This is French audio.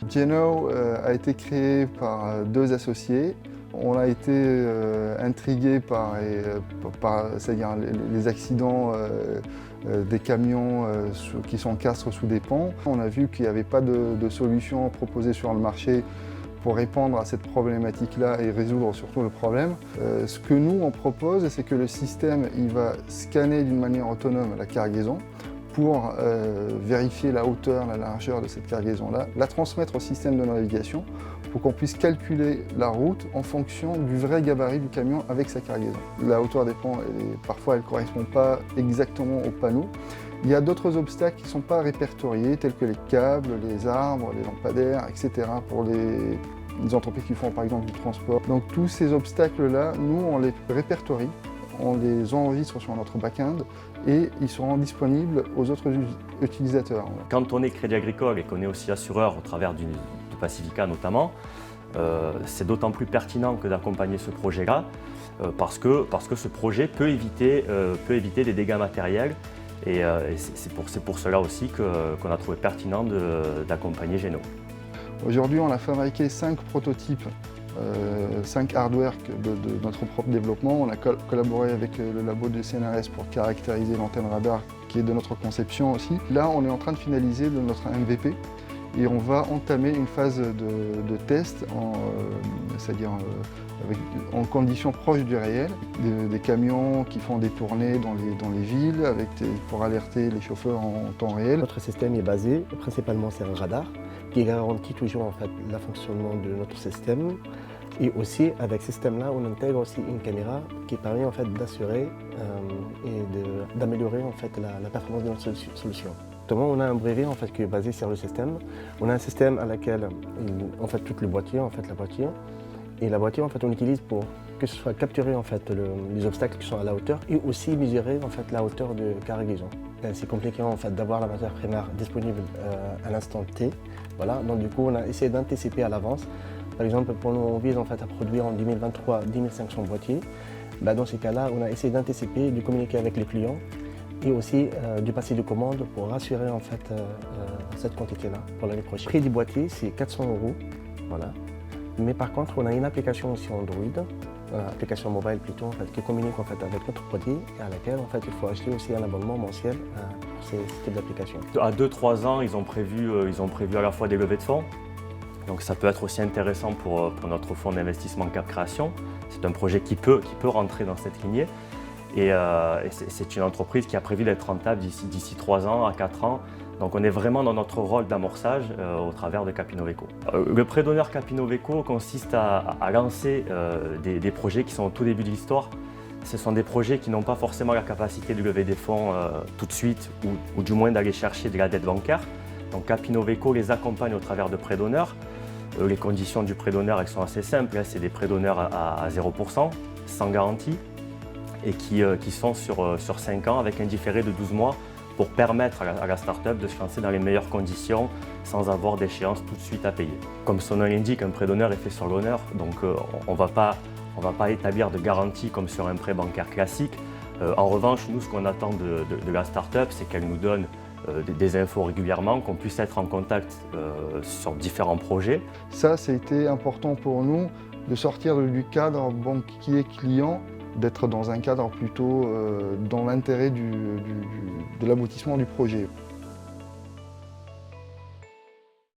Geno a été créé par deux associés. On a été intrigués par c'est-à-dire les accidents des camions qui s'encastrent sous des ponts. On a vu qu'il n'y avait pas de solution proposée sur le marché pour répondre à cette problématique-là et résoudre surtout le problème. Ce que nous, on propose, c'est que le système il va scanner d'une manière autonome la cargaison pour vérifier la hauteur, la largeur de cette cargaison-là, la transmettre au système de navigation pour qu'on puisse calculer la route en fonction du vrai gabarit du camion avec sa cargaison. La hauteur des ponts, parfois, elle ne correspond pas exactement au panneau. Il y a d'autres obstacles qui ne sont pas répertoriés, tels que les câbles, les arbres, les lampadaires, etc. pour les entreprises qui font par exemple du transport. Donc tous ces obstacles-là, nous, on les répertorie, on les enregistre sur notre back-end et ils seront disponibles aux autres utilisateurs. Quand on est Crédit Agricole et qu'on est aussi assureur au travers du Pacifica notamment, c'est d'autant plus pertinent que d'accompagner ce projet-là parce que ce projet peut éviter des dégâts matériels et c'est pour cela aussi qu'on a trouvé pertinent d'accompagner Geno. Aujourd'hui, on a fabriqué 5 prototypes, 5 hardware de notre propre développement. On a collaboré avec le labo de CNRS pour caractériser l'antenne radar qui est de notre conception aussi. Là, on est en train de finaliser notre MVP et on va entamer une phase de test, c'est-à-dire en conditions proches du réel, des camions qui font des tournées dans les villes pour alerter les chauffeurs en temps réel. Notre système est basé principalement sur un radar qui garantit toujours en fait, le fonctionnement de notre système. Et aussi, avec ce système-là, on intègre aussi une caméra qui permet en fait, d'assurer et d'améliorer en fait, la performance de notre solution. On a un brevet en fait, qui est basé sur le système. On a un système à laquelle on fait tout le boîtier, la voiture. Et la voiture, en fait, on utilise pour que ce soit capturer en fait, les obstacles qui sont à la hauteur et aussi mesurer en fait, la hauteur de cargaison. C'est compliqué en fait, d'avoir la matière première disponible à l'instant T. Voilà. Donc du coup, on a essayé d'anticiper à l'avance. Par exemple, pour nous, on vise en fait, à produire en 2023 10 500 boîtiers. Dans ces cas-là, on a essayé d'anticiper, de communiquer avec les clients et aussi de passer de commandes pour rassurer en fait, cette quantité-là pour l'année prochaine. Le prix du boîtier, c'est 400 €. Voilà. Mais par contre, on a une application aussi Android, application mobile plutôt, en fait, qui communique en fait, avec notre produit et à laquelle en fait, il faut acheter aussi un abonnement mensuel pour ce type d'application. À 2-3 ans, ils ont prévu à la fois des levées de fonds. Donc ça peut être aussi intéressant pour notre fonds d'investissement Cap Création. C'est un projet qui peut rentrer dans cette lignée. Et c'est une entreprise qui a prévu d'être rentable d'ici 3 ans à 4 ans. Donc on est vraiment dans notre rôle d'amorçage au travers de Capinoveco. Le prêt d'honneur Capinoveco consiste à lancer des projets qui sont au tout début de l'histoire. Ce sont des projets qui n'ont pas forcément la capacité de lever des fonds tout de suite ou du moins d'aller chercher de la dette bancaire. Donc Capinoveco les accompagne au travers de prêts d'honneur. Les conditions du prêt d'honneur sont assez simples, c'est des prêts d'honneur à 0%, sans garantie, et qui sont sur 5 ans avec un différé de 12 mois pour permettre à la start-up de se lancer dans les meilleures conditions sans avoir d'échéance tout de suite à payer. Comme son nom l'indique, un prêt d'honneur est fait sur l'honneur, donc on ne va pas établir de garantie comme sur un prêt bancaire classique. En revanche, nous, ce qu'on attend de la start-up, c'est qu'elle nous donne des infos régulièrement, qu'on puisse être en contact sur différents projets. Ça a été important pour nous de sortir du cadre banquier client, d'être dans un cadre plutôt dans l'intérêt de l'aboutissement du projet.